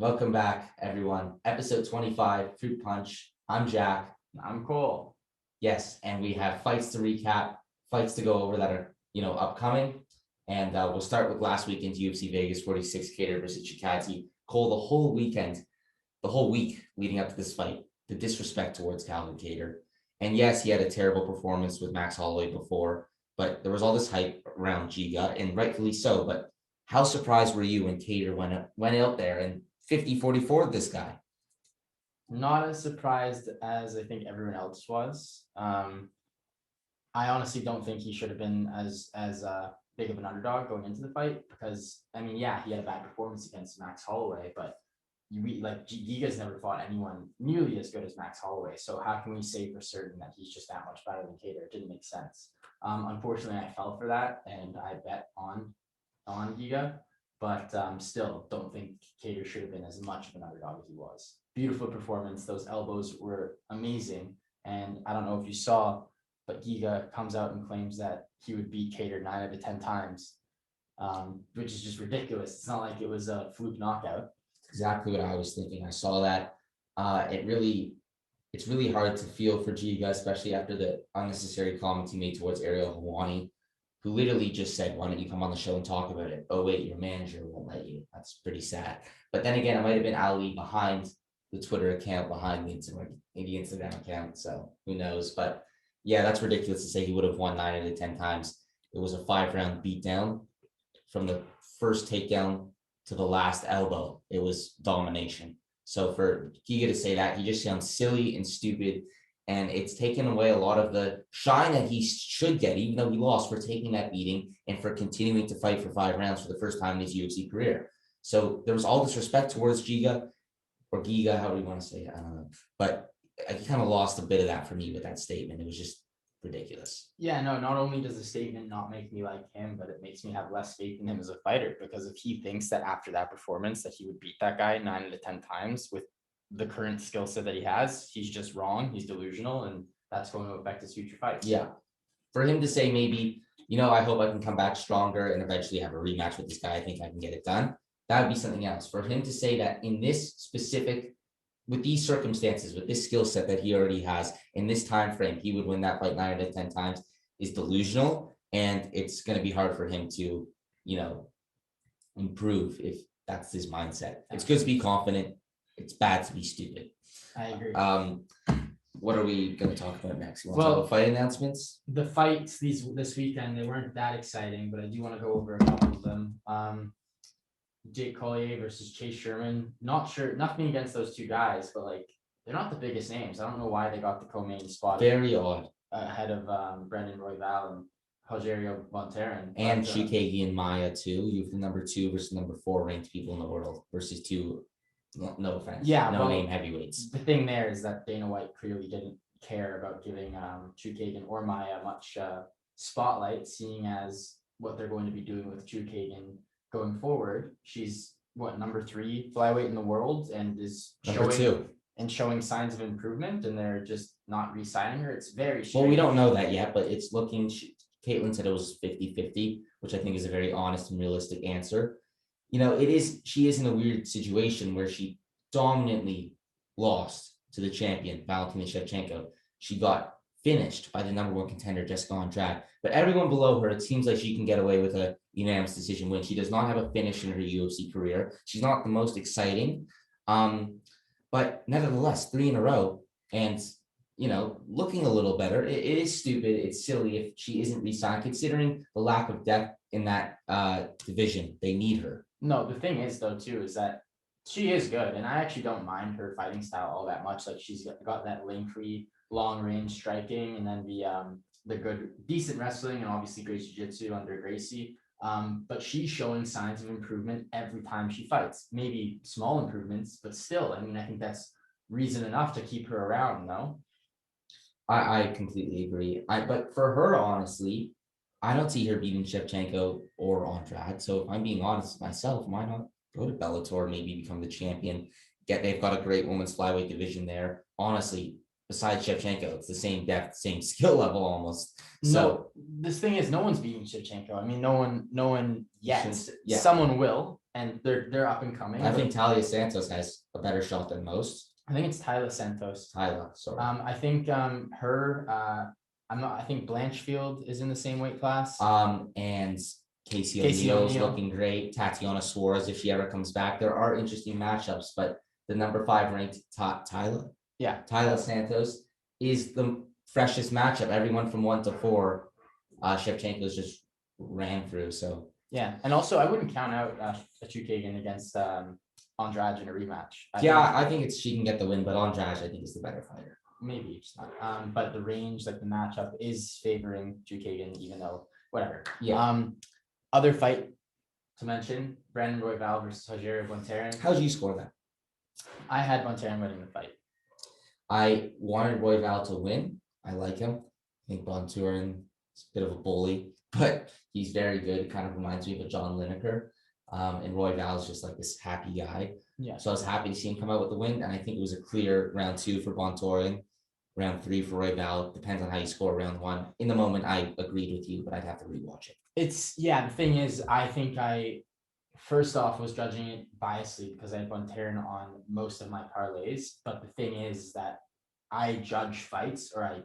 Welcome back, everyone. Episode 25, Fruit Punch. I'm Jack. I'm Cole. Yes, and we have fights to recap, fights to go over that are, upcoming. And we'll start with last weekend's UFC Vegas 46 Cater versus Chikadze. Cole, the whole week leading up to this fight, the disrespect towards Calvin Cater. And yes, he had a terrible performance with Max Holloway before, but there was all this hype around Giga, and rightfully so. But how surprised were you when Cater went out there and 50-44 this guy? Not as surprised as I think everyone else was. I honestly don't think he should have been as big of an underdog going into the fight because he had a bad performance against Max Holloway, but Giga's never fought anyone nearly as good as Max Holloway. So how can we say for certain that he's just that much better than Cater? It didn't make sense. Unfortunately, I fell for that and I bet on Giga, but still don't think Cater should have been as much of an underdog as he was. Beautiful performance. Those elbows were amazing. And I don't know if you saw, but Giga comes out and claims that he would beat Cater 9 out of 10 times, which is just ridiculous. It's not like it was a fluke knockout. Exactly what I was thinking. I saw that. It's really hard to feel for Giga, especially after the unnecessary comments he made towards Ariel Helwani, who literally just said, "Why don't you come on the show and talk about it?" Oh, wait, your manager won't let you. That's pretty sad. But then again, it might have been Ali behind the Twitter account, behind the Instagram account. So who knows? But yeah, that's ridiculous to say he would have won 9 out of 10 times. It was a 5-round beatdown from the first takedown to the last elbow. It was domination. So for Giga to say that, he just sounds silly and stupid. And it's taken away a lot of the shine that he should get, even though he lost, for taking that beating and for continuing to fight for 5 rounds for the first time in his UFC career. So there was all this respect towards Giga, or Giga, however you want to say it, I don't know. But he kind of lost a bit of that for me with that statement. It was just ridiculous. Yeah, no, not only does the statement not make me like him, but it makes me have less faith in him as a fighter, because if he thinks that after that performance that he would beat that guy 9 out of 10 times with the current skill set that he has, he's just wrong. He's delusional, and that's going to affect his future fights. Yeah. For him to say maybe, I hope I can come back stronger and eventually have a rematch with this guy, I think I can get it done, that would be something else. For him to say that in this specific, with these circumstances, with this skill set that he already has, in this time frame, he would win that fight 9 out of 10 times, is delusional. And it's going to be hard for him to, improve if that's his mindset. It's good to be confident. It's bad to be stupid. I agree. What are we going to talk about next? You want to talk about fight announcements? The fights this weekend, they weren't that exciting, but I do want to go over a couple of them. Jake Collier versus Chase Sherman. Not sure, nothing against those two guys, but they're not the biggest names. I don't know why they got the co-main spot. Very odd. Ahead of Brendan Royval and Rogerio Monterin. And Chikadze and Maya too. You have the number 2 versus number 4 ranked people in the world versus 2. No offense. Yeah, no name heavyweights. The thing there is that Dana White clearly didn't care about giving Chookagian or Maya much spotlight, seeing as what they're going to be doing with Chookagian going forward. She's number 3 flyweight in the world and is showing signs of improvement, and they're just not re-signing her. It's very strange. Well, we don't know that yet, but it's looking. Caitlin said it was 50-50, which I think is a very honest and realistic answer. She is in a weird situation where she dominantly lost to the champion, Valentina Shevchenko. She got finished by the number 1 contender, Jessica Andrade. But everyone below her, it seems like she can get away with a unanimous decision win. She does not have a finish in her UFC career. She's not the most exciting. But nevertheless, 3 in a row and, looking a little better. It is stupid. It's silly if she isn't re-signed, considering the lack of depth in that division. They need her. No, the thing is, though, too, is that she is good, and I actually don't mind her fighting style all that much. She's got that lengthy, long-range striking, and then the good, decent wrestling, and obviously great jiu-jitsu under Gracie. But she's showing signs of improvement every time she fights. Maybe small improvements, but still, I think that's reason enough to keep her around, no? I completely agree. But for her, honestly, I don't see her beating Shevchenko or Andrade. So if I'm being honest with myself, why not go to Bellator, maybe become the champion? They've got a great women's flyweight division there. Honestly, besides Shevchenko, it's the same depth, same skill level almost. No, So this thing is, no one's beating Shevchenko. I mean, no one yet. yeah. Someone will, and they're up and coming. I think Talia Santos has a better shot than most. I think it's Tyler Santos. Tyler, sorry. I think her. I'm not. I think Blanchfield is in the same weight class. And Casey Casey O'Neill's O'Neill. looking great. Tatiana Suarez, if she ever comes back, there are interesting matchups. But the number 5 ranked Tyler Santos is the freshest matchup. Everyone from 1 to 4, Shevchenko's just ran through. So yeah, and also I wouldn't count out Chukagan against Andrade in a rematch. I think she can get the win, but Andrade I think is the better fighter. Maybe it's not. But the range, like the matchup, is favoring Chukagan, even though whatever. Yeah. Other fight to mention: Brandon Royval versus Rogerio Bontorin. How'd you score that? I had Bontorin winning the fight. I wanted Royval to win. I like him. I think Bontorin is a bit of a bully, but he's very good. Kind of reminds me of a John Lineker. And Royval is just like this happy guy. Yeah. So I was happy to see him come out with the win. And I think it was a clear round 2 for Bontorin, round 3 for Royval. Depends on how you score round 1. In the moment, I agreed with you, but I'd have to rewatch it. The thing is, I think I first off was judging it biasly because I had Bontorin on most of my parlays. But the thing is that I judge fights, or I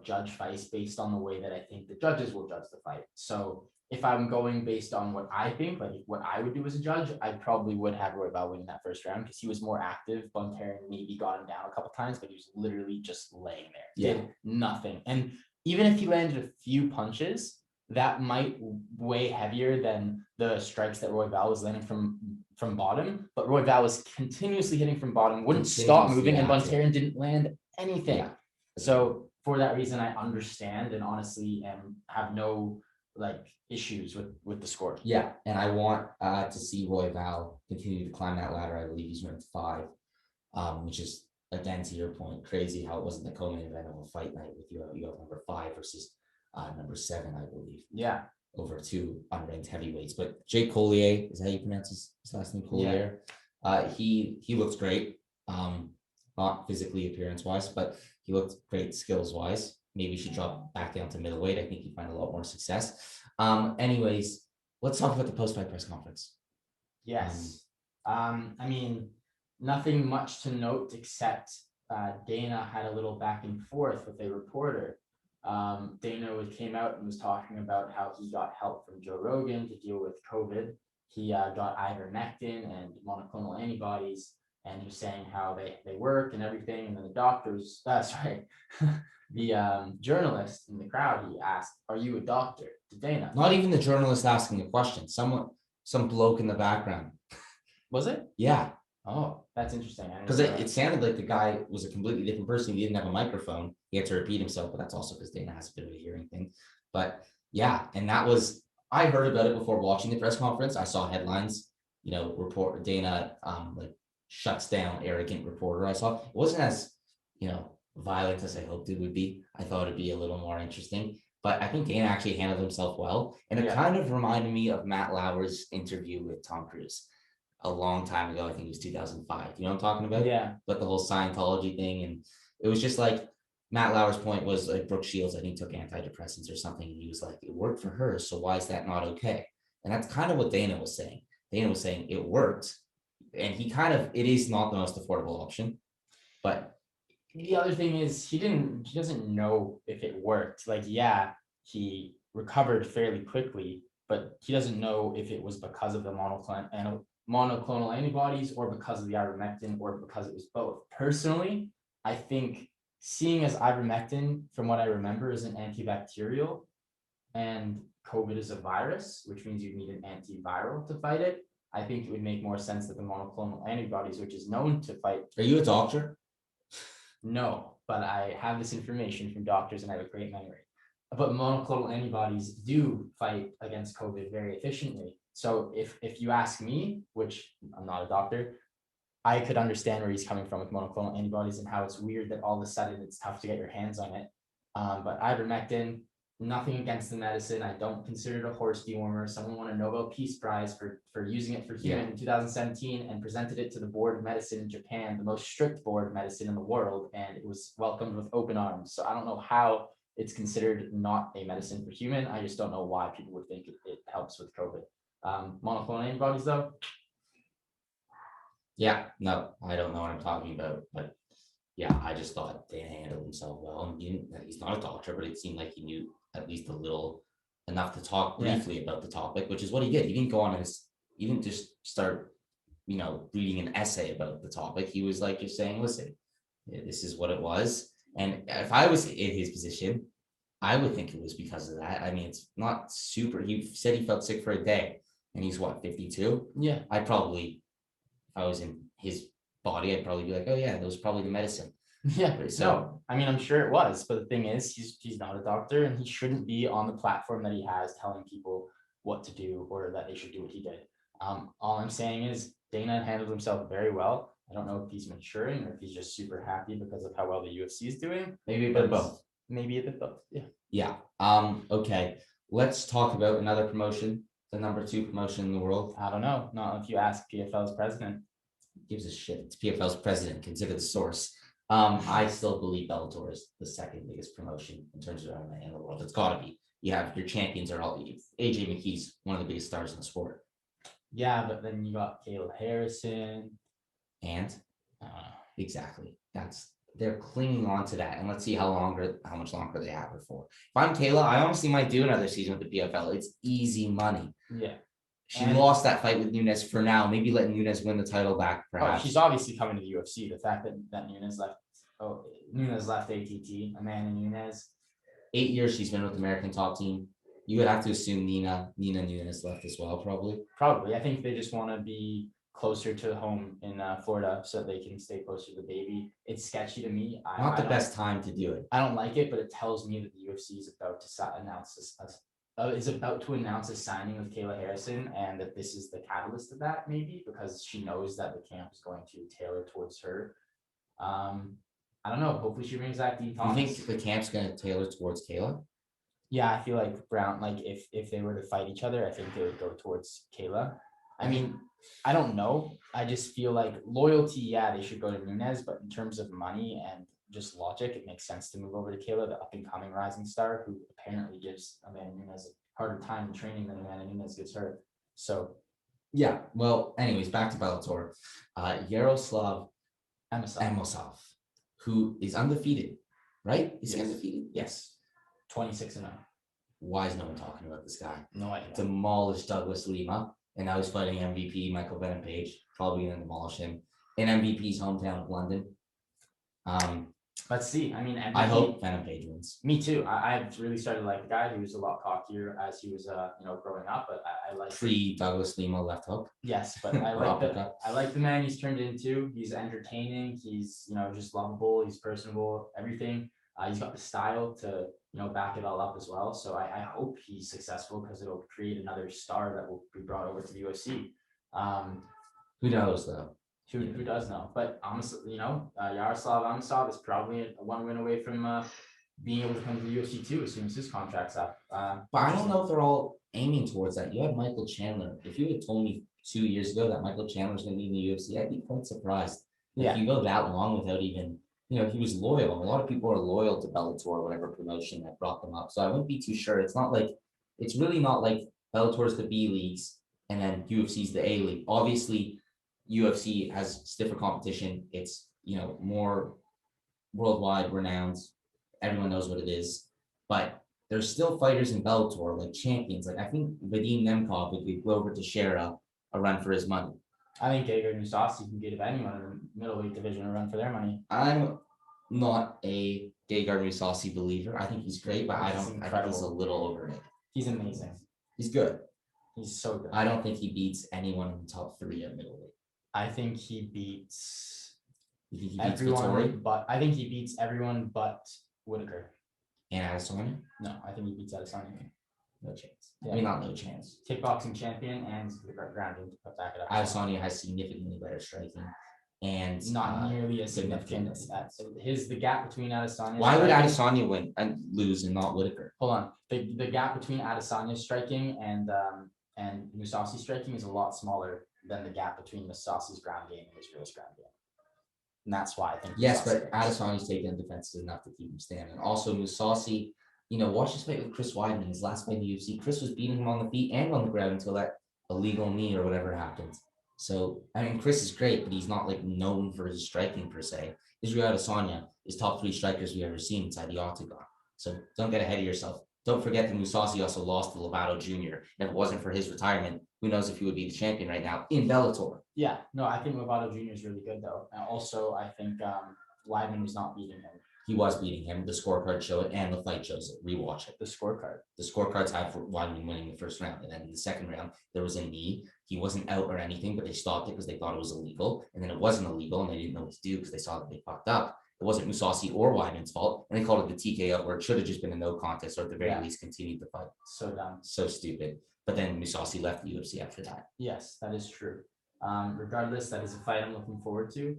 judge fights based on the way that I think the judges will judge the fight. So if I'm going based on what I think, like what I would do as a judge, I probably would have Royval winning that first round because he was more active. Bontorin maybe got him down a couple times, but he was literally just laying there. Did nothing. And even if he landed a few punches, that might weigh heavier than the strikes that Royval was landing from bottom. But Royval was continuously hitting from bottom, wouldn't stop moving, and Bontorin didn't land anything. Yeah. So for that reason, I understand and honestly have no issues with the score. Yeah, and I want to see Royval continue to climb that ladder. I believe he's ranked 5, which is, again, to your point, crazy how it wasn't the co-main event of a fight night with you have number 5 versus number 7, I believe. Yeah. Over 2 unranked heavyweights. But Jake Collier, is that how you pronounce his last name? Collier. Yeah. He looks great. Not physically appearance-wise, but he looked great skills-wise. Maybe he should drop back down to middleweight. I think he'd find a lot more success. Anyways, let's talk about the post-fight press conference. Yes. I mean, nothing much to note except Dana had a little back and forth with a reporter. Dana came out and was talking about how he got help from Joe Rogan to deal with COVID. He got ivermectin and monoclonal antibodies, and he was saying how they work and everything. And then the doctors, the journalist in the crowd, he asked, "Are you a doctor?" to Dana. Not even the journalist asking a question. Some bloke in the background. Was it? Yeah. Oh, that's interesting. Because it sounded like the guy was a completely different person. He didn't have a microphone. He had to repeat himself, but that's also because Dana has a bit of a hearing thing. But yeah, and I heard about it before watching the press conference. I saw headlines, report Dana shuts down arrogant reporter. I saw it wasn't as, violent as I hoped it would be. I thought it'd be a little more interesting. But I think Dana actually handled himself well. And it kind of reminded me of Matt Lauer's interview with Tom Cruise a long time ago. I think it was 2005. You know what I'm talking about? Yeah. But the whole Scientology thing. And it was just like Matt Lauer's point was like Brooke Shields, I think, took antidepressants or something. And he was like, it worked for her. So why is that not okay? And that's kind of what Dana was saying. Dana was saying it worked. And it is not the most affordable option. But the other thing is he doesn't know if it worked. He recovered fairly quickly, but he doesn't know if it was because of the monoclonal antibodies or because of the ivermectin or because it was both. Personally, I think seeing as ivermectin, from what I remember, is an antibacterial and COVID is a virus, which means you need an antiviral to fight it. I think it would make more sense that the monoclonal antibodies, which is known to fight. Are you a doctor? No, but I have this information from doctors and I have a great memory. But monoclonal antibodies do fight against COVID very efficiently. So if you ask me, which I'm not a doctor, I could understand where he's coming from with monoclonal antibodies and how it's weird that all of a sudden it's tough to get your hands on it. But ivermectin, nothing against the medicine. I don't consider it a horse dewormer. Someone won a Nobel Peace Prize for using it for human in 2017 and presented it to the Board of Medicine in Japan, the most strict board of medicine in the world, and it was welcomed with open arms. So I don't know how it's considered not a medicine for human. I just don't know why people would think it helps with COVID. Monoclonal antibodies, though. Yeah, no, I don't know what I'm talking about, but yeah, I just thought Dana handled himself well. And he's not a doctor, but it seemed like he knew at least a little enough to talk briefly about the topic, which is what he did. He didn't go on he didn't just start, reading an essay about the topic. He was like just saying, listen, this is what it was. And if I was in his position, I would think it was because of that. I mean, it's not super. He said he felt sick for a day, and he's what, 52? Yeah. I'd probably, if I was in his body, I'd probably be like, oh yeah, that was probably the medicine. Yeah, no, I mean, I'm sure it was, but the thing is, he's not a doctor, and he shouldn't be on the platform that he has telling people what to do or that they should do what he did. All I'm saying is Dana handled himself very well. I don't know if he's maturing or if he's just super happy because of how well the UFC is doing. Maybe a bit of both. Maybe a bit both. Yeah. Yeah. Okay. Let's talk about another promotion, the number 2 promotion in the world. I don't know. Not if you ask PFL's president. Gives a shit. It's PFL's president. Consider the source. I still believe Bellator is the second biggest promotion in terms of MMA in the world. It's got to be. You have your champions are all. AJ McKee's one of the biggest stars in the sport. Yeah, but then you got Kayla Harrison. And exactly. They're clinging on to that, and let's see how much longer they have it for. If I'm Kayla, I honestly might do another season with the PFL. It's easy money. Yeah. She lost that fight with Nunes for now. Maybe let Nunes win the title back, perhaps. Oh, she's obviously coming to the UFC. The fact that Nunes left ATT, Amanda Nunes. 8 years she's been with the American top team. You would have to assume Nina Nunes left as well, probably. Probably. I think they just want to be closer to home in Florida so they can stay closer to the baby. It's sketchy to me. Not the best time to do it. I don't like it, but it tells me that the UFC is about to announce this. Is about to announce a signing with Kayla Harrison, and that this is the catalyst of that, maybe because she knows that the camp is going to tailor towards her. I don't know. Hopefully, she brings back Dean Thomas. You think the camp's going to tailor towards Kayla? Yeah, I feel like Brown. Like if they were to fight each other, I think they would go towards Kayla. I mean, I don't know. I just feel like loyalty. Yeah, they should go to Nunes, but in terms of money and just logic, it makes sense to move over to Kayla, the up-and-coming rising star, who apparently gives Amanda Nunes a harder time in training than Amanda Nunes gives her. So, yeah. Well, anyways, back to Bellator. Yaroslav Amosov, who is undefeated, right? Is he undefeated? Yes. 26-0. Why is no one talking about this guy? No idea. Demolished Douglas Lima, and now he's fighting MVP Michael Venom Page. Probably going to demolish him in MVP's hometown of London. Let's see. I mean, I hope Venom Page wins. Me too. I've really started to like the guy. He was a lot cockier as he was, growing up. But I like pre-Douglas Lima left hook. Yes, but I like the man he's turned into. He's entertaining. He's just lovable. He's personable. Everything. He's got the style to back it all up as well. So I hope he's successful because it'll create another star that will be brought over to the UFC. Who knows though? Who does know? But honestly, Yaroslav Amosov is probably one win away from being able to come to the UFC too as soon as his contract's up. But I don't know if they're all aiming towards that. You have Michael Chandler. If you had told me 2 years ago that Michael Chandler's going to be in the UFC, I'd be quite surprised. Yeah. If you go that long without even, he was loyal. A lot of people are loyal to Bellator or whatever promotion that brought them up. So I wouldn't be too sure. It's really not like Bellator's the B leagues and then UFC's the A league. Obviously, UFC has stiffer competition. It's, more worldwide renowned. Everyone knows what it is. But there's still fighters in Bellator, like champions. Like I think Vadim Nemkov would go over to share a run for his money. I think Gegard Mousasi can give anyone in the middleweight division a run for their money. I'm not a Gegard Mousasi believer. I think he's great, but I think he's a little overrated. He's amazing. He's good. He's so good. I don't think he beats anyone in the top 3 at middleweight. I think he beats everyone, but I think he beats everyone but Whitaker. And Adesanya? No, I think he beats Adesanya. No chance. Yeah. I mean, not no chance. Kickboxing champion and the grounding to back it up. Adesanya has significantly better striking. and Not nearly as good significant midfielder. as the gap between Adesanya. Why would striking- Adesanya win and lose and not Whitaker? Hold on. The gap between Adesanya's striking and Musasi's striking is a lot smaller than the gap between Musasi's ground game and Israel's ground game. And that's why I think Yes, Musasi but wins. Adesanya's takedown defense is enough to keep him standing. Also, Musasi, watch his fight with Chris Weidman. His last fight in the UFC, Chris was beating him on the feet and on the ground until that illegal knee or whatever happened. So, I mean, Chris is great, but he's not like known for his striking per se. Israel Adesanya is top 3 strikers we've ever seen inside the octagon. So don't get ahead of yourself. Don't forget that Musasi also lost to Lovato Jr. And if it wasn't for his retirement, who knows if he would be the champion right now in Bellator. Yeah, no, I think Lovato Jr. is really good though. And also, I think Weidman was not beating him. He was beating him. The scorecard show it, and the fight shows it. Rewatch it. The scorecard. The scorecards have Weidman winning the first round, and then in the second round there was a knee. He wasn't out or anything, but they stopped it because they thought it was illegal, and then it wasn't illegal, and they didn't know what to do because they saw that they fucked up. It wasn't Musasi or Weidman's fault, and they called it the TKO, where it should have just been a no contest, or at the very least continued the fight. So dumb. So stupid. But then Musasi left the UFC after that. Yes, that is true. Regardless, that is a fight I'm looking forward to.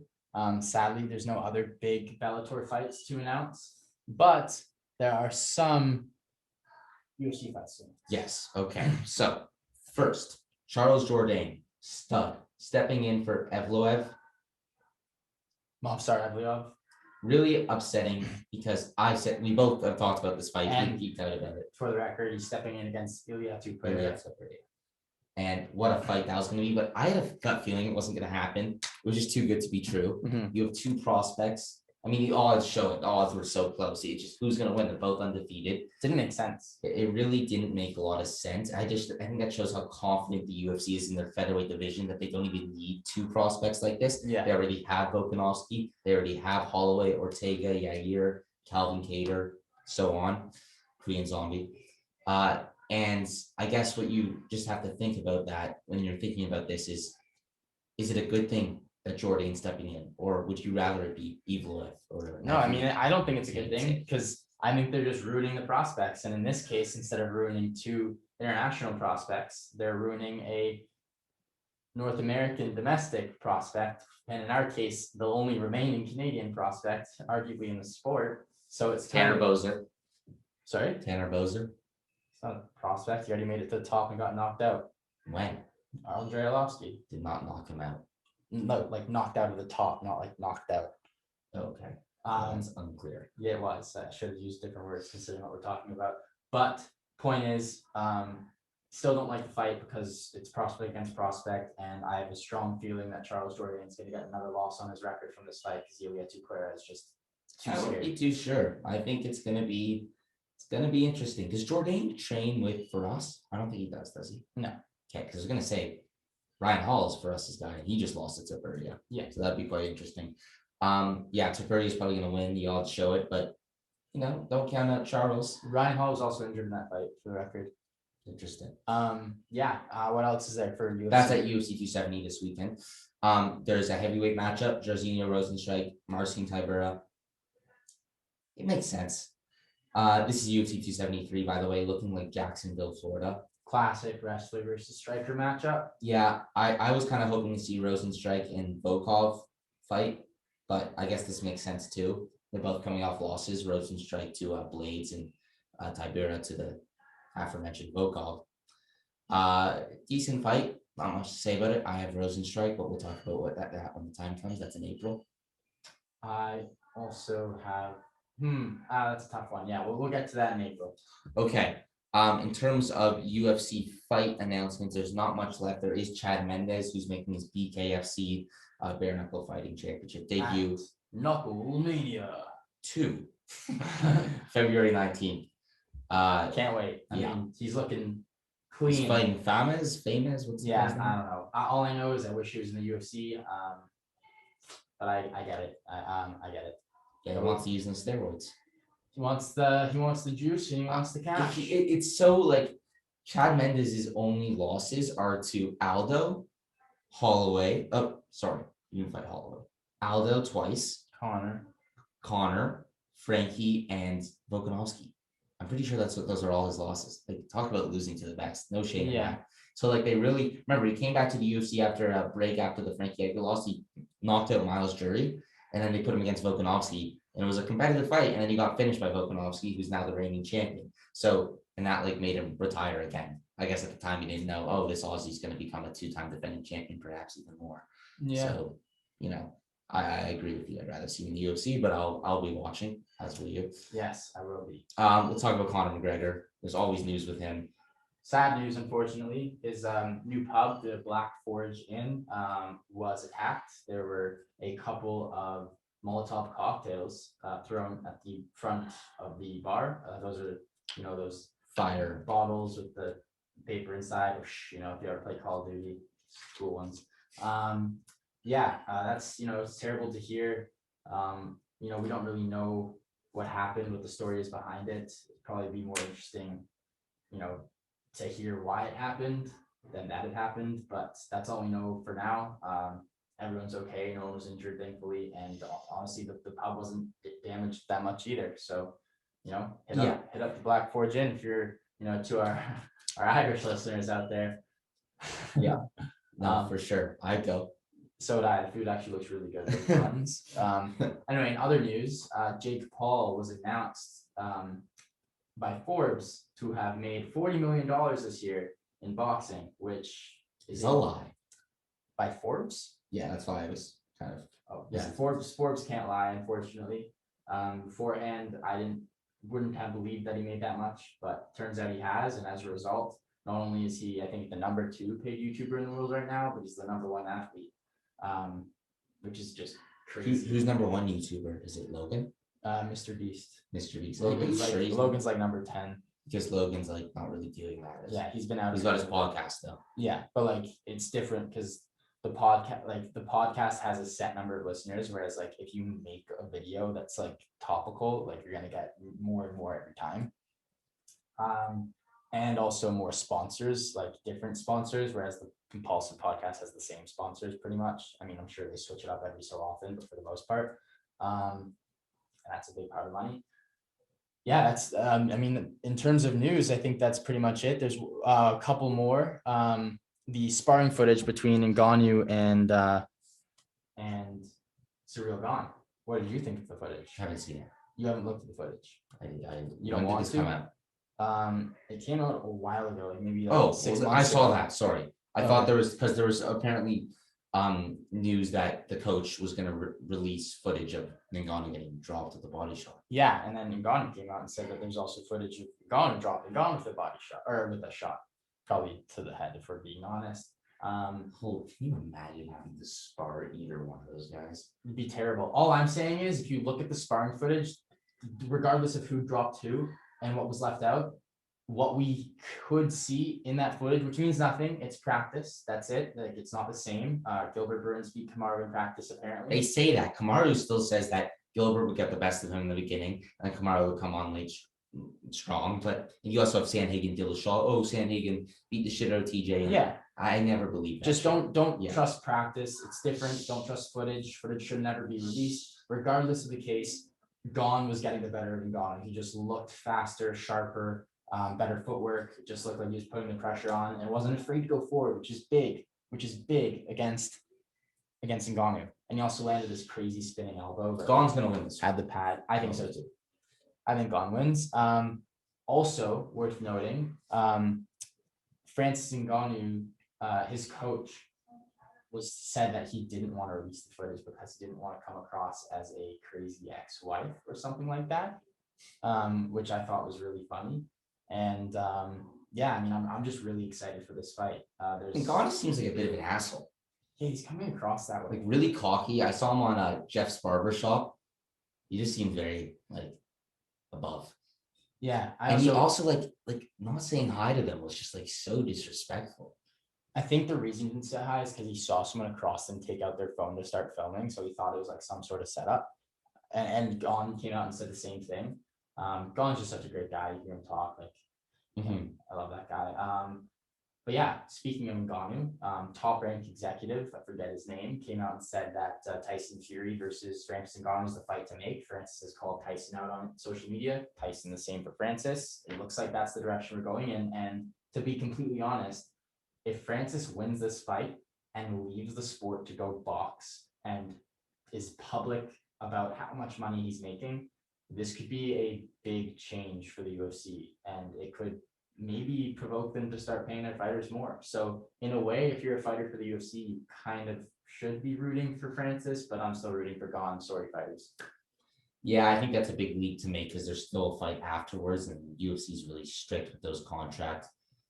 Sadly, there's no other big Bellator fights to announce, but there are some UFC fights soon. Yes. Okay. So first, Charles Jourdain, stud, stepping in for Evloev. Movsar Evliov. Really upsetting because we both have talked about this fight and geeked out about it. For the record, he's stepping in against Ilya Tupuria. Ilya Tupuria. And what a fight that was going to be. But I had a gut feeling it wasn't going to happen. It was just too good to be true. Mm-hmm. You have 2 prospects. I mean, the odds show it. The odds were so close. It's just who's going to win. They're both undefeated. Didn't make sense. It really didn't make a lot of sense. I think that shows how confident the UFC is in their featherweight division, that they don't even need 2 prospects like this. Yeah. They already have Volkanovski. They already have Holloway, Ortega, Yair, Calvin Kattar, so on. Korean Zombie. And I guess what you just have to think about that when you're thinking about this is it a good thing that Jourdain's stepping in, or would you rather it be Evloev? Or no, I mean, I don't think it's a good thing because I think they're just ruining the prospects. And in this case, instead of ruining 2 international prospects, they're ruining a North American domestic prospect. And in our case, the only remaining Canadian prospect, arguably in the sport. So it's Tanner Boser. Sorry? Tanner Boser. It's not a prospect. He already made it to the top and got knocked out. When? Andrei Arlovsky. Did not knock him out. No, like knocked out of the top, not like knocked out. Okay. That's unclear. Yeah, it was. I should have used different words considering what we're talking about. But point is, still don't like the fight because it's prospect against prospect, and I have a strong feeling that Charles Jourdain is going to get another loss on his record from this fight because Ilya Tupuria is just too I wouldn't be too sure. I think it's gonna be interesting. Does Jourdain train with for us? I don't think he does he? No. Okay, because I was gonna say Ryan Hall is for us this guy, and he just lost to Tupuria. Yeah. So that'd be quite interesting. Yeah, Tupuria is probably gonna win. The odds show it, but don't count out Charles. Ryan Hall was also injured in that fight, for the record. Interesting. Yeah. What else is there for UFC? That's at UFC 270 this weekend. There's a heavyweight matchup: Jairzinho Rozenstruik, Marcin Tybura. It makes sense. This is UFC 273, by the way, looking like Jacksonville, Florida. Classic wrestler versus striker matchup. Yeah, I was kind of hoping to see Rozenstruik and Volkov fight, but I guess this makes sense too. They're both coming off losses. Rozenstruik to Blades and Tybura to the aforementioned Volkov. Decent fight. Not much to say about it. I have Rozenstruik, but we'll talk about that when the time comes. That's in April. I also have. That's a tough one. Yeah, we'll get to that in April. Okay. In terms of UFC fight announcements, there's not much left. There is Chad Mendes, who's making his BKFC bare knuckle fighting championship debut. Knuckle Mania 2, February 19th. Can't wait. I mean, he's looking clean. He's fighting famous. What's I don't know. All I know is I wish he was in the UFC. But I get it. I get it. Yeah, he wants to use the steroids. He wants the juice and he wants the cash. It's so like Chad Mendes' only losses are to Aldo, Holloway. Oh, sorry, you didn't fight Holloway. Aldo twice. Connor, Frankie, and Volkanovski. I'm pretty sure those are all his losses. Like, talk about losing to the best. No shame in that. So like they really remember he came back to the UFC after a break after the Frankie Edgar loss. He knocked out Miles Jury, and then they put him against Volkanovski, and it was a competitive fight. And then he got finished by Volkanovski, who's now the reigning champion. So and that like made him retire again. I guess at the time he didn't know, oh, this Aussie's going to become a 2-time defending champion, perhaps even more. Yeah. So I agree with you. I'd rather see him in the UFC, but I'll be watching, as will you. Yes, I will be. We'll talk about Conor McGregor. There's always news with him. Sad news, unfortunately. His new pub, the Black Forge Inn, was attacked. There were a couple of Molotov cocktails thrown at the front of the bar. Those are, those Fire bottles with the paper inside. If you ever play Call of Duty, cool ones. That's it's terrible to hear. We don't really know what happened, what the story is behind it. It'd probably be more interesting, to hear why it happened than that it happened. But that's all we know for now. Everyone's okay. No one was injured, thankfully, and honestly, the pub wasn't damaged that much either. So, hit up the Black Forge Inn if you're, to our Irish listeners out there. Yeah. No, for sure. I'd go. So would I. The food actually looks really good. Anyway, in other news, Jake Paul was announced by Forbes to have made $40 million this year in boxing, which is a lie. By Forbes? Yeah, that's why I was kind of. Oh, yeah. Forbes can't lie, unfortunately. Beforehand, I wouldn't have believed that he made that much, but turns out he has, and as a result, not only is he, I think, the number 2 paid YouTuber in the world right now, but he's the number 1 athlete, which is just crazy. Who's number 1 YouTuber? Is it Logan? Mr. Beast. Mr. Beast. Logan's like number 10. Because Logan's like not really doing that. Yeah, he's been out. He's got his podcast though. Yeah, but like it's different because the podcast has a set number of listeners, whereas like if you make a video that's like topical, like you're gonna get more and more every time. And also more sponsors, like different sponsors, whereas the Compulsive podcast has the same sponsors pretty much. I mean, I'm sure they switch it up every so often, but for the most part, and that's a big part of money. Yeah, that's, in terms of news, I think that's pretty much it. There's a couple more. The sparring footage between Ngannou and Ciryl Gane. What did you think of the footage? I haven't seen it. You haven't looked at the footage? You don't want to? Come out? It came out a while ago, like maybe 6 months I saw that. Sorry. I thought there was apparently news that the coach was going to release footage of Ngannou getting dropped with the body shot. Yeah, and then Ngannou came out and said that there's also footage of Ngannou dropping Ngannou with the body shot, or with a shot, probably to the head, if we're being honest. Can you imagine having to spar either one of those guys? It'd be terrible. All I'm saying is, if you look at the sparring footage, regardless of who dropped who and what was left out, what we could see in that footage, which means nothing, it's practice. That's it. Like it's not the same. Gilbert Burns beat Kamaru in practice, apparently. They say that. Kamaru still says that Gilbert would get the best of him in the beginning, and Kamaru would come on late strong. But you also have Sandhagen Dillashaw. Oh, Sandhagen beat the shit out of TJ. Yeah. I never believe that. Just don't trust practice. It's different. Don't trust footage. Footage should never be released. Regardless of the case, Gane was getting the better of Ngannou. He just looked faster, sharper, better footwork. It just looked like he was putting the pressure on and wasn't afraid to go forward, which is big against Ngannou. And he also landed this crazy spinning elbow. Gane's gonna win this. Had the pad. I think so too. I think Gane wins. Also worth noting, Francis Ngannou, his coach said that he didn't want to release the footage because he didn't want to come across as a crazy ex-wife or something like that, which I thought was really funny. And I'm just really excited for this fight. Ngannou seems like a bit of an asshole. Yeah, he's coming across that way. Like really cocky. I saw him on Jeff's barbershop. He just seemed very above. Yeah, he also like not saying hi to them was just like so disrespectful. I think the reason he didn't say hi is because he saw someone across them take out their phone to start filming, so he thought it was like some sort of setup. And Gane came out and said the same thing. Gane's just such a great guy. You hear him talk, I love that guy. But yeah, speaking of Ngannou, top-ranked executive, I forget his name, came out and said that Tyson Fury versus Francis Ngannou is the fight to make. Francis has called Tyson out on social media. Tyson the same for Francis. It looks like that's the direction we're going in. And to be completely honest, if Francis wins this fight and leaves the sport to go box and is public about how much money he's making, this could be a big change for the UFC, and it could maybe provoke them to start paying their fighters more. So in a way, if you're a fighter for the UFC, you kind of should be rooting for Francis, but I'm still rooting for Gane. Sorry, fighters. Yeah, I think that's a big leap to make because there's still a fight afterwards, and UFC is really strict with those contracts.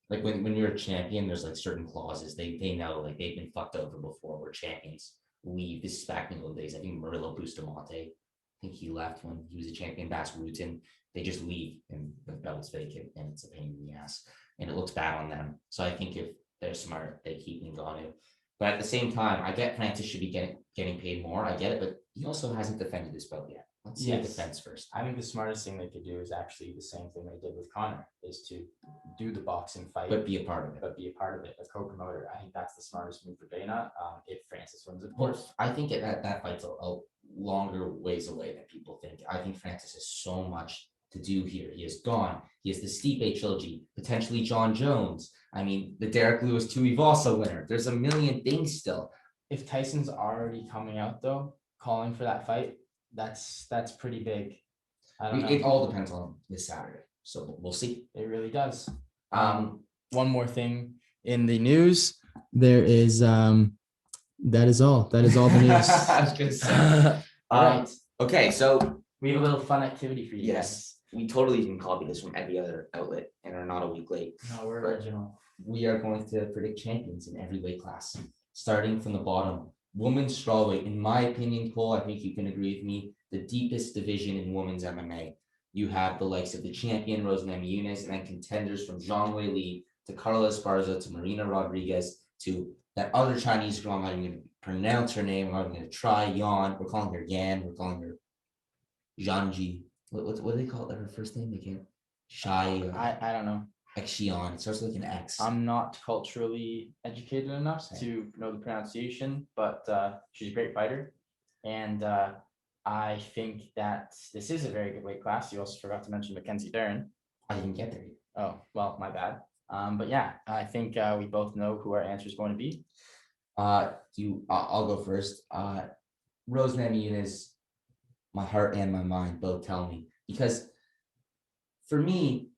Like when you're a champion, there's like certain clauses. They know like they've been fucked over before where champions leave. This is back in the old days. I think Murillo Bustamante, I think he left when he was a champion. Bas Rutten, they just leave and the belt's vacant, and it's a pain in the ass, and it looks bad on them. So I think if they're smart, they keep Ngannou. But at the same time, I get Francis should be getting paid more. I get it, but he also hasn't defended this belt yet. Let's see a defense first. I think the smartest thing they could do is actually the same thing they did with Conor, is to do the boxing fight, but be a part of it. A co-promoter. I think that's the smartest move for Dana. If Francis wins, of Well, course. I think that fight's a longer ways away than people think. I think Francis has so much to do here. He is gone. He has the Stipe trilogy, potentially John Jones. I mean, the Derek Lewis Tuivasa winner. There's a million things still. If Tyson's already coming out though, calling for that fight, that's pretty big. I don't know. It all depends on this Saturday, so we'll see. It really does. One more thing in the news, there is that is all the news. I was gonna say. All right. Okay, so We have a little fun activity for you. yes, we totally can copy this from every other outlet and are not a week late. No, we're But original. we are going to predict champions in every weight class, starting from the bottom. Women's strawweight, in my opinion, Cole, I think you can agree with me, the deepest division in women's MMA. You have the likes of the champion, Rosemary Nunes, and then contenders from Zhang Weili to Carla Esparza to Marina Rodriguez to that other Chinese girl. I'm not even going to pronounce her name. I'm not even going to try. Yan. We're calling her Yan. We're calling her Zhangji. What do they call it? Her first name? They can't. Shai. I don't know. Xian. It starts with like an X. I'm not culturally educated enough to know the pronunciation, but she's a great fighter. And I think that this is a very good weight class. You also forgot to mention Mackenzie Dern. I didn't get there yet. Oh, well, my bad. But yeah, I think we both know who our answer is going to be. I'll go first. Rose Namajunas, my heart and my mind both tell me, because for me,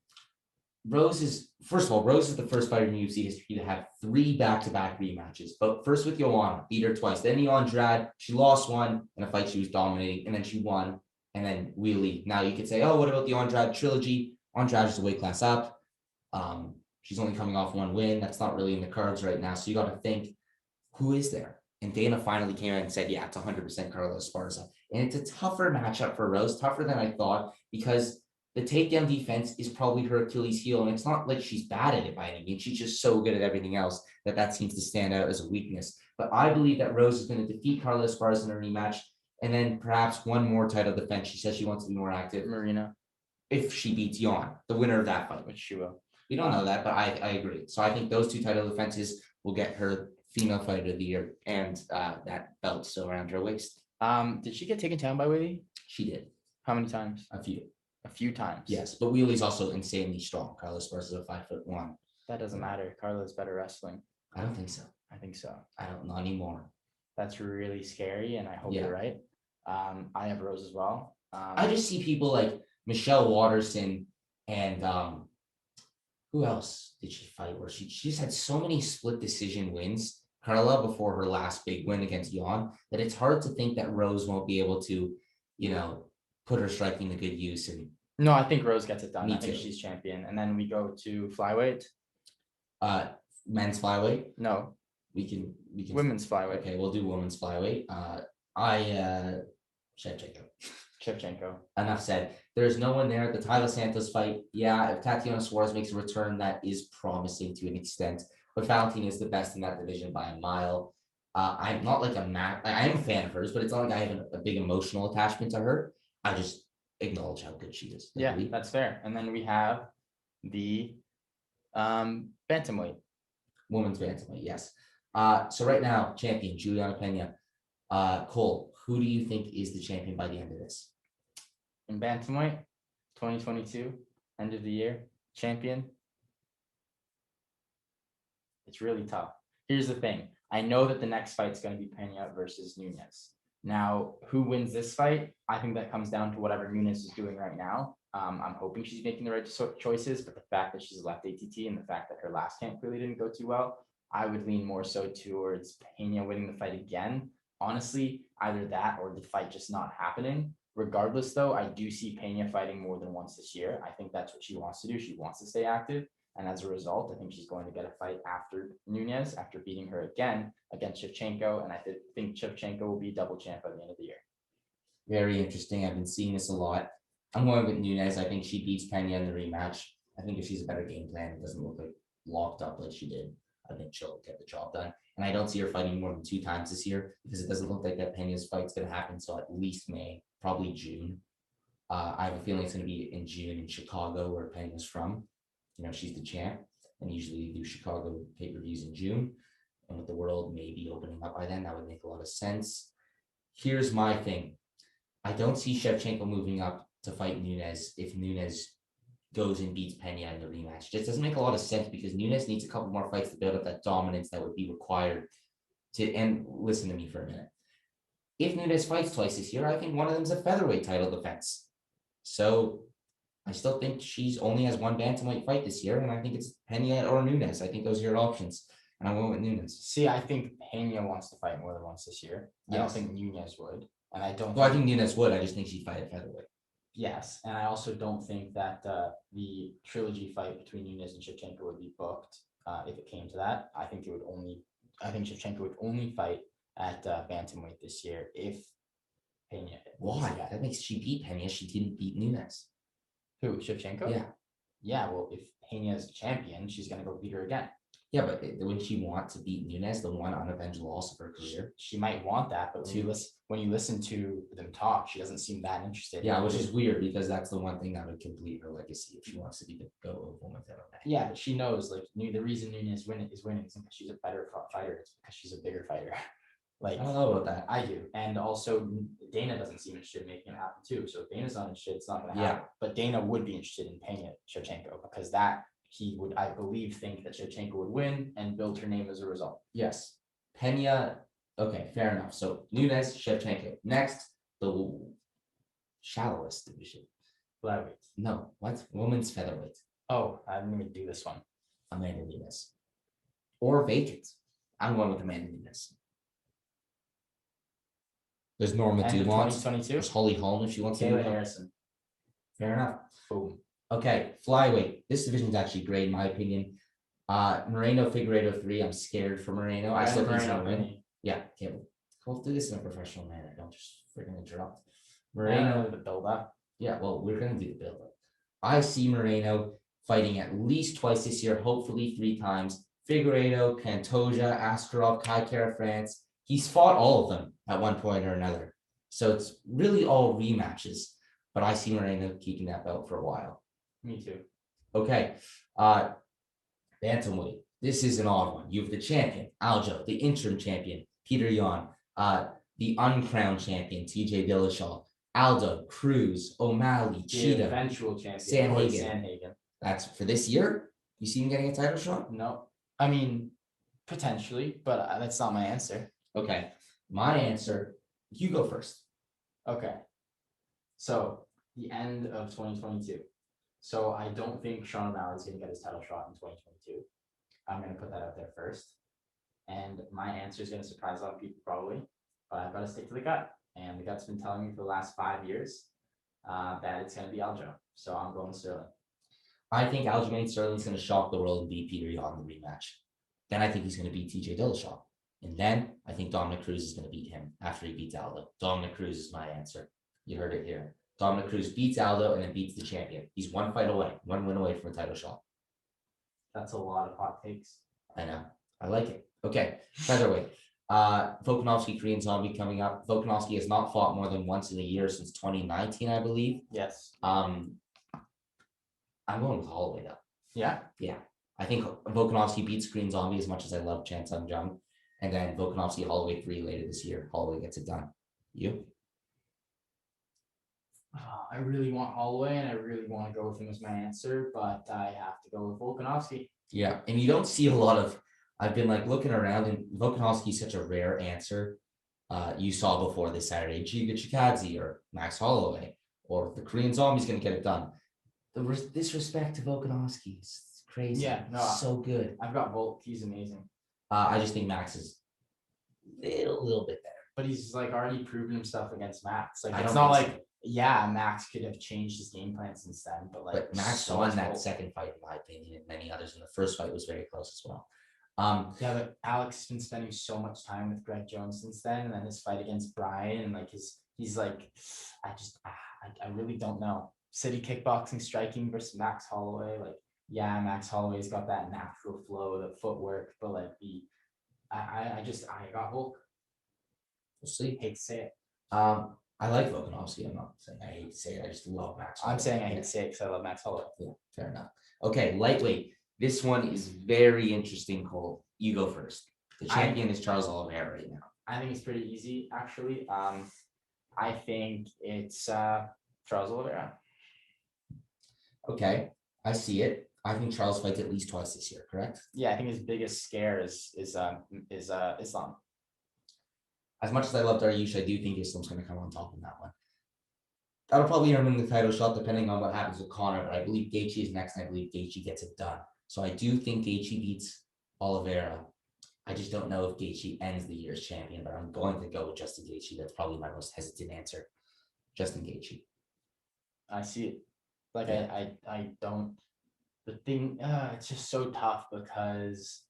Rose is the first fighter in UFC history to have 3 back-to-back rematches. But first with Joanna, beat her twice. Then the Andrade, she lost one in a fight she was dominating, and then she won. And then Weili. Now you could say, oh, what about the Andrade trilogy? Andrade is a weight class up. She's only coming off 1 win. That's not really in the cards right now. So you got to think, who is there? And Dana finally came out and said, yeah, it's 100% Carla Esparza. And it's a tougher matchup for Rose, tougher than I thought, because the takedown defense is probably her Achilles heel. And it's not like she's bad at it by any means. She's just so good at everything else that seems to stand out as a weakness. But I believe that Rose is going to defeat Carla Esparza in a rematch. And then perhaps one more title defense. She says she wants to be more active. Marina. If she beats Yan, the winner of that fight. Which she will. We don't know that, but I agree. So I think those 2 title defenses will get her female fighter of the year and that belt still around her waist. Did she get taken down by Weili? She did. How many times? A few. A few times. Yes, but Weili's also insanely strong. Carla Esparza is a 5'1". That doesn't matter. Carla's better wrestling. I don't think so. I think so. I don't know anymore. That's really scary, and I hope you're right. I have Rose as well. I just see people like Michelle Watterson and who else did she fight where she just had so many split decision wins, Carla, before her last big win against Yan, that it's hard to think that Rose won't be able to, put her striking to good use. And no, I think Rose gets it done. Me I think too. she's champion. And then we go to flyweight. Men's flyweight. No. We can Women's flyweight. Okay, we'll do women's flyweight. Shevchenko. Enough said. There's no one there. The Tyler Santos fight. Yeah, if Tatiana Suarez makes a return, that is promising to an extent. But Valentina is the best in that division by a mile. I'm not like I am a fan of hers, but it's not like I have a big emotional attachment to her. I just acknowledge how good she is. Yeah, that's fair. And then we have the bantamweight. Women's bantamweight, yes. So right now, champion Juliana Pena. Cole, who do you think is the champion by the end of this? In bantamweight, 2022, end of the year, champion It's really tough. Here's the thing. I know that the next fight's going to be Pena versus Nunes. Now, who wins this fight? I think that comes down to whatever Nunes is doing right now. I'm hoping she's making the right choices, but the fact that she's left ATT and the fact that her last camp really didn't go too well, I would lean more so towards Pena winning the fight again. Honestly, either that or the fight just not happening. Regardless, though, I do see Pena fighting more than once this year. I think that's what she wants to do. She wants to stay active. And as a result, I think she's going to get a fight after Nunes, after beating her again against Shevchenko. And I think Shevchenko will be double champ by the end of the year. Very interesting. I've been seeing this a lot. I'm going with Nunes. I think she beats Pena in the rematch. I think if she's a better game plan, it doesn't look like locked up like she did. I think she'll get the job done. And I don't see her fighting more than 2 times this year because it doesn't look like that Pena's fight's going to happen until at least May, probably June. I have a feeling it's going to be in June in Chicago, where Pena's from. She's the champ, and usually they do Chicago pay-per-views in June. And with the world maybe opening up by then, that would make a lot of sense. Here's my thing. I don't see Shevchenko moving up to fight Nunes if Nunes goes and beats Pena in the rematch. It just doesn't make a lot of sense because Nunes needs a couple more fights to build up that dominance that would be required to, and listen to me for a minute. If Nunes fights twice this year, I think one of them's a featherweight title defense. So I still think she's only has one bantamweight fight this year, and I think it's Pena or Nunes. I think those are your options, and I'm going with Nunes. See, I think Pena wants to fight more than once this year. Yes. I don't think Nunes would, and I don't. Well, I think Nunes would. I just think she'd fight at featherweight. Yes, and I also don't think that the trilogy fight between Nunes and Shevchenko would be booked if it came to that. I think Shevchenko would only fight at bantamweight this year if Pena. Why? That makes she beat Pena. She didn't beat Nunes. Who, Shevchenko? Yeah. Yeah, well, if Pena is champion, she's going to go beat her again. Yeah, but wouldn't she want to beat Nunes, the one unavenged loss of her career? She might want that, but when you listen to them talk, she doesn't seem that interested. Yeah, which is weird because that's the one thing that would complete her legacy if she wants to be the GOAT woman of MMA. Yeah, but she knows the reason Nunes is winning isn't because she's a better fighter, it's because she's a bigger fighter. I don't know about that. I do. And also Dana doesn't seem interested in making it happen too. So if Dana's not interested, it's not going to happen. But Dana would be interested in paying Shevchenko because he would, I believe, think that Shevchenko would win and build her name as a result. Yes. Pena, okay, fair enough. So Nunes, Shevchenko. Next, the shallowest division. Flyweight. No, what? Women's featherweight. Oh, I didn't even do this one. Amanda Nunes. Or vacant. I'm going with Amanda Nunes. There's Norma Dumont. 2022. There's Holly Holm if she wants Kayla Harrison. Fair enough. Boom. Okay, flyweight. This division is actually great in my opinion. Moreno Figueiredo 3. I'm scared for Moreno. I still think he's gonna win. Yeah, okay. We'll do this in a professional manner. Don't just freaking interrupt. Moreno, the build up. Yeah, well, we're gonna do the build up. I see Moreno fighting at least twice this year, hopefully 3 times. Figueiredo, Pantoja, Askarov, Kai Kara France. He's fought all of them at one point or another. So it's really all rematches. But I see Moreno keeping that belt for a while. Me too. Okay. Bantamweight. This is an odd one. You have the champion, Aljo, the interim champion, Peter Yan, the uncrowned champion, TJ Dillashaw, Aldo, Cruz, O'Malley, Cheetah, eventual champion, Sandhagen. That's for this year? You see him getting a title shot? No. I mean, potentially, but that's not my answer. Okay. My answer, you go first. Okay. So the end of 2022. So I don't think Sean O'Malley's going to get his title shot in 2022. I'm going to put that out there first. And my answer is going to surprise a lot of people probably, but I've got to stick to the gut. And the gut's been telling me for the last 5 years that it's going to be Aljo. So I'm going Sterling. I think Aljamain Sterling's going to shock the world and beat Peter Yan in the rematch. Then I think he's going to beat TJ Dillashaw. And then I think Dominic Cruz is going to beat him after he beats Aldo. Dominic Cruz is my answer. You heard it here. Dominic Cruz beats Aldo and then beats the champion. He's 1 fight away, 1 win away from a title shot. That's a lot of hot takes. I know. I like it. Okay, featherweight. Volkanovski, Korean Zombie coming up. Volkanovski has not fought more than once in a year since 2019, I believe. Yes. I'm going with Holloway though. Yeah? Yeah. I think Volkanovski beats Korean Zombie as much as I love Chan Sung Jung. And then Volkanovski Holloway 3 later this year. Holloway gets it done. You? I really want Holloway and I really want to go with him as my answer, but I have to go with Volkanovski. Yeah, and you don't see a lot of I've been like looking around, and Volkanovski's such a rare answer. You saw before this Saturday, Giga Chikadze or Max Holloway or the Korean Zombie's going to get it done. The disrespect to Volkanovski is crazy. Yeah, no, so good. I've got Volk. He's amazing. I just think Max is a little bit better. But he's like already proven himself against Max. Like I it's don't not think like yeah, Max could have changed his game plan since then, but like But Max so won much that Volk. second fight, in my opinion, and many others. And the first fight was very close as well. Yeah, but Alex has been spending so much time with Greg Jones since then, and then his fight against Brian, and like he's like, I really don't know. City kickboxing striking versus Max Holloway, like yeah, Max Holloway's got that natural flow, the footwork, but like I got Volk. We'll see. Hate to say it. I like Volkanovski. I'm not saying I hate to say it. I just love Max Holloway. I'm saying I hate to say it because I love Max Holloway. Yeah, fair enough. Okay, lightweight. This one is very interesting, Cole. You go first. The champion is Charles Oliveira right now. I think it's pretty easy, actually. I think it's Charles Oliveira. Okay, I see it. I think Charles fights at least twice this year, correct? Yeah, I think his biggest scare is Islam. As much as I love Dariush, I do think Islam's going to come on top in that one. That'll probably earn him the title shot, depending on what happens with Conor. But I believe Gaethje is next, and I believe Gaethje gets it done. So I do think Gaethje beats Oliveira. I just don't know if Gaethje ends the year as champion, but I'm going to go with Justin Gaethje. That's probably my most hesitant answer. Justin Gaethje. I see it. Like Yeah. I don't. The thing, it's just so tough because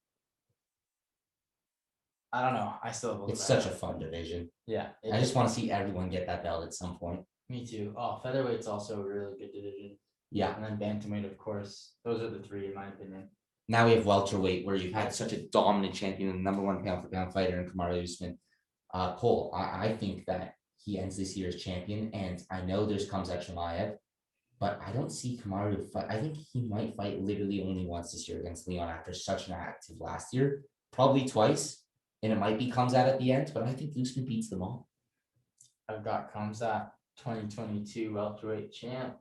I don't know. I still have It's such a fun division. yeah. I just want to see everyone get that belt at some point. Me too. Oh, featherweight's also a really good division. Yeah. And then bantamweight, of course. Those are the three, in my opinion. Now we have welterweight, where you've had such a dominant champion and number one pound for pound fighter in Kamaru Usman. Cole, I think that he ends this year as champion, and I know there's Khamzat Chimaev, but I don't see Kamaru fight. I think he might fight literally only once this year against Leon after such an active last year, probably twice, and it might be Khamzat at the end, but I think Usman beats them all. I've got Khamzat 2022 welterweight champ.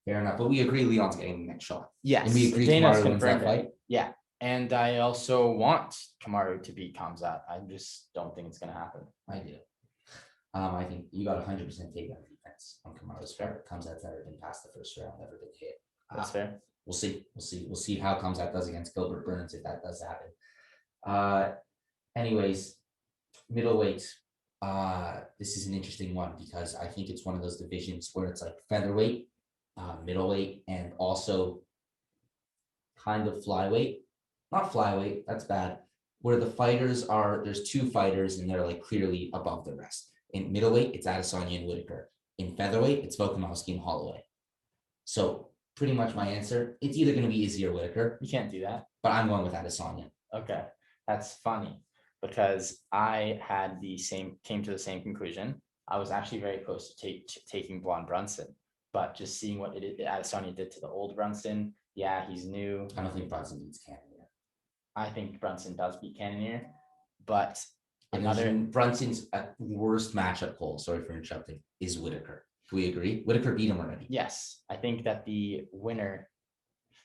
Fair enough, but we agree Leon's getting the next shot. Yes, And we agree Dana's Kamaru wins that confirmed it. fight. Yeah, and I also want Kamaru to beat Khamzat. I just don't think it's going to happen. I do. I think you got 100% takedown defense on Kamaru's fair. Khamzat's never been past the first round, never been hit. That's fair. We'll see how Khamzat does against Gilbert Burns if that does happen. Anyways, middleweight. This is an interesting one because I think it's one of those divisions where it's like featherweight, middleweight, and also kind of flyweight. Not flyweight, that's bad. Where the fighters are, there's two fighters and they're like clearly above the rest. In middleweight, it's Adesanya and Whitaker. In featherweight, it's Volkanovski and Holloway. So pretty much my answer, it's either going to be Izzy or Whitaker, You can't do that. but I'm going with Adesanya. Okay, that's funny because I had came to the same conclusion. I was actually very close to taking Blonde Brunson, but just seeing what Adesanya did to the old Brunson. Yeah, he's new. I don't think Brunson beats Cannonier. I think Brunson does beat Cannonier, but Brunson's worst matchup, Cole, sorry for interrupting, is Whitaker. Can we agree? Whitaker beat him already. yes, I think that the winner,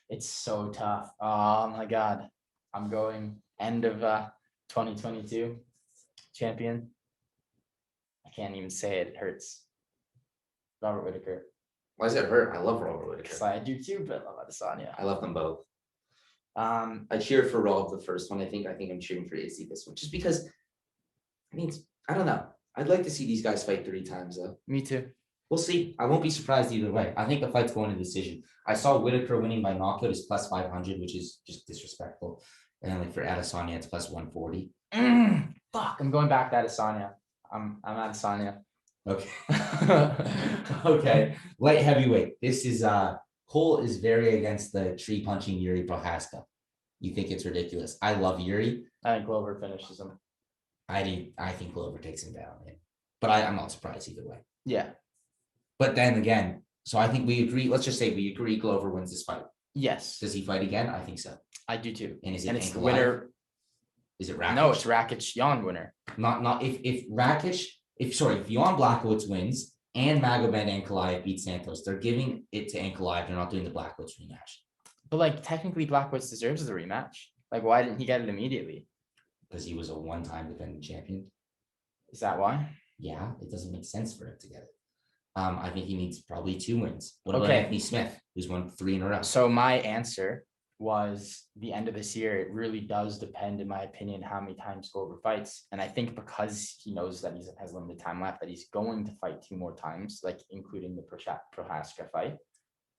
it's so tough. Oh my God. I'm going end of 2022 champion. I can't even say it. It hurts. Robert Whitaker. Why does it hurt? I love Robert Whitaker. Because I do too, but I love Adesanya. I love them both. I cheered for Rob the first one. I think I'm cheering for Izzy this one, just because. I don't know. I'd like to see these guys fight 3 times though. Me too. We'll see. I won't be surprised either way. I think the fight's going to decision. I saw Whitaker winning by knockout is plus 500, which is just disrespectful. And then like for Adesanya, it's plus 140. Fuck. I'm going back to Adesanya. I'm Adesanya. Okay. Okay. Light heavyweight. This is Cole is very against the tree punching Yuri Prohaska. You think it's ridiculous. I love Yuri. I think Glover finishes him. I think Glover takes him down. But I'm not surprised either way. Yeah. But then again, so I think we agree. Let's just say we agree Glover wins this fight. Yes. Does he fight again? I think so. I do too. And is it it's the Ankalaev? winner. Is it Rakic? No, it's Rakic Jan winner. Not if Rakic, if Jan Blachowicz wins and Magomed Ankalaev beats Santos, they're giving it to Ankalaev. They're not doing the Blachowicz rematch. But like technically Blachowicz deserves the rematch. Like, why didn't he get it immediately? because he was a one-time defending champion. Is that why? Yeah, it doesn't make sense for him to get it. I think he needs probably 2 wins. What about Okay. Anthony Smith, who's won 3 in a row? So my answer was the end of this year. It really does depend, in my opinion, how many times Glover fights. And I think because he knows that he has limited time left, that he's going to fight 2 more times, like including the Prohaska fight.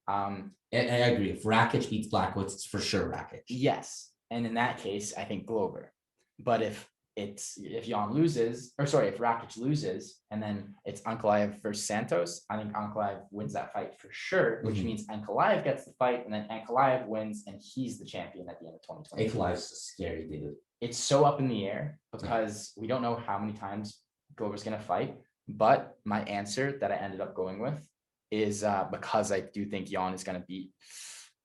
And I agree. If Rakic beats Blachowicz, it's for sure Rakic. Yes. And in that case, I think Glover. But if Jan loses, or sorry, if Rakic loses, and then it's Ankalaev versus Santos, I think Ankalaev wins that fight for sure, which means Ankalaev gets the fight, and then Ankalaev wins, and he's the champion at the end of 2020. Ankalaev's a scary dude. It's so up in the air because we don't know how many times Glover's going to fight. But my answer that I ended up going with is because I do think Jan is going to beat.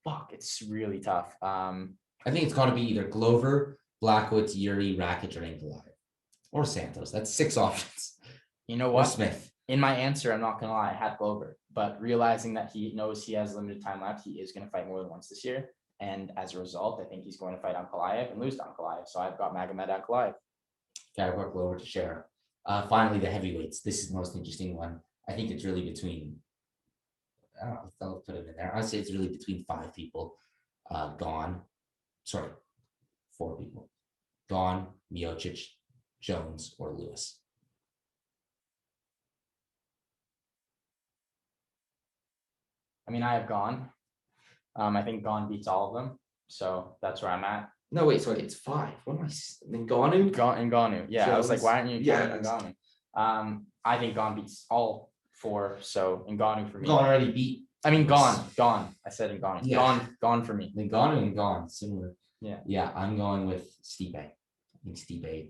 Fuck, it's really tough. I think it's got to be either Glover, Blachowicz, Yuri, Rakic, or Ankalaev. Or Santos. That's 6 options. You know what? Or Smith. In my answer, I'm not going to lie, I had Glover. But realizing that he knows he has limited time left, he is going to fight more than once this year. And as a result, I think he's going to fight Ankalaev and lose to Ankalaev. So I've got Magomed Ankalaev. Okay, I've got Glover to share. Finally, the heavyweights. This is the most interesting one. I think it's really between, I don't know if I'll put it in there. I'd say it's really between 5 people. Gane. Sorry, 4 people. Gane, Miocic, Jones, or Lewis. I mean, I have Gane. I think Gane beats all of them. So that's where I'm at. No, wait, sorry, it's 5. What am I? Ngannou? Ngannou. Yeah, Jones. I was like, why aren't you Yeah, Ngannou? I think Gane beats all 4. So Ngannou for me. Gane already beat. I mean, Gane. I said Ngannou. Yeah. Gane for me. Ngannou and Gane, similar. Yeah. Yeah, I'm going with Stipe. I think Stipe.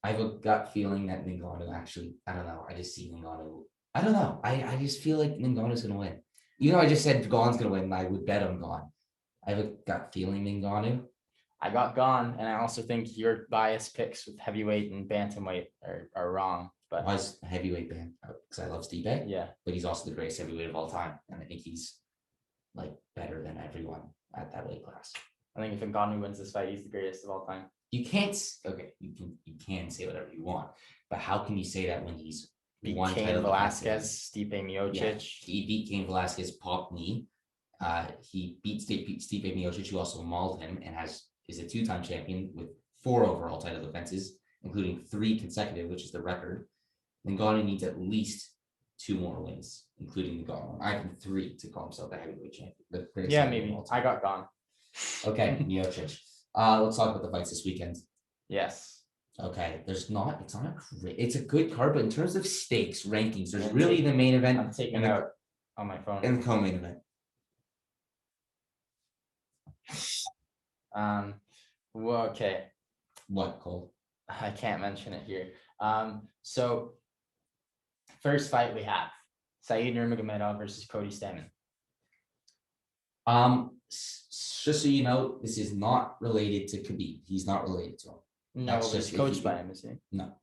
I have a gut feeling that Ngannou actually, I don't know. I just see Ngannou. I don't know. I just feel like Ngannou's going to win. You know, I just said Gane's going to win, and I would bet on Gane. I have a gut feeling Ngannou. I got Gane, and I also think your biased picks with heavyweight and bantamweight are wrong. But why is heavyweight banned? Because I love Stipe. Yeah. But he's also the greatest heavyweight of all time. And I think he's like better than everyone at that weight class. I think if Ngannou wins this fight, he's the greatest of all time. You can't, okay, you can say whatever you want, but how can you say that when he's Beat one Cain title Velasquez, Stipe Miocic. Yeah, he beat Cain Velasquez, popped knee. He beat Stipe Miocic, who also mauled him and is a 2-time champion with 4 overall title defenses, including 3 consecutive, which is the record. Ngannou needs at least 2 more wins, including the Gane one. I think 3 to call himself the heavyweight champion. Yeah, maybe. I got Gane. Okay, Miocic. Let's talk about the fights this weekend. Yes. Okay, it's not a great, it's a good card, but in terms of stakes, rankings, there's really the main event. I'm taking it out on my phone. And the co-main event. Well, okay. What, Cole? I can't mention it here. So first fight we have Said Nurmagomedov versus Cody Stamann. Just so you know, this is not related to Khabib. He's not related to him. No, he's coached by him, is he? No,